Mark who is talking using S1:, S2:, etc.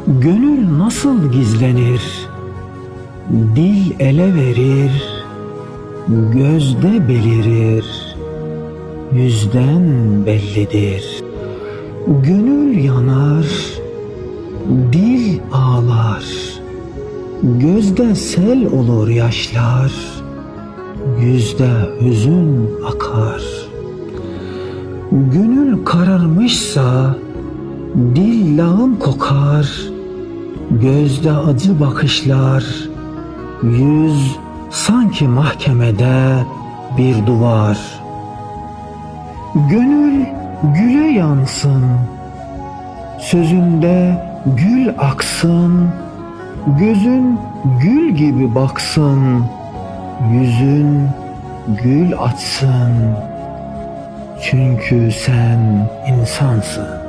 S1: Gönül nasıl gizlenir? Dil ele verir, gözde belirir, yüzden bellidir. Gönül yanar, dil ağlar, gözde sel olur yaşlar, yüzde hüzün akar. Gönül kararmışsa dil lağım kokar, gözde acı bakışlar, yüz sanki mahkemede bir duvar. Gönül güle yansın, sözünde gül aksın, gözün gül gibi baksın, yüzün gül açsın. Çünkü sen insansın.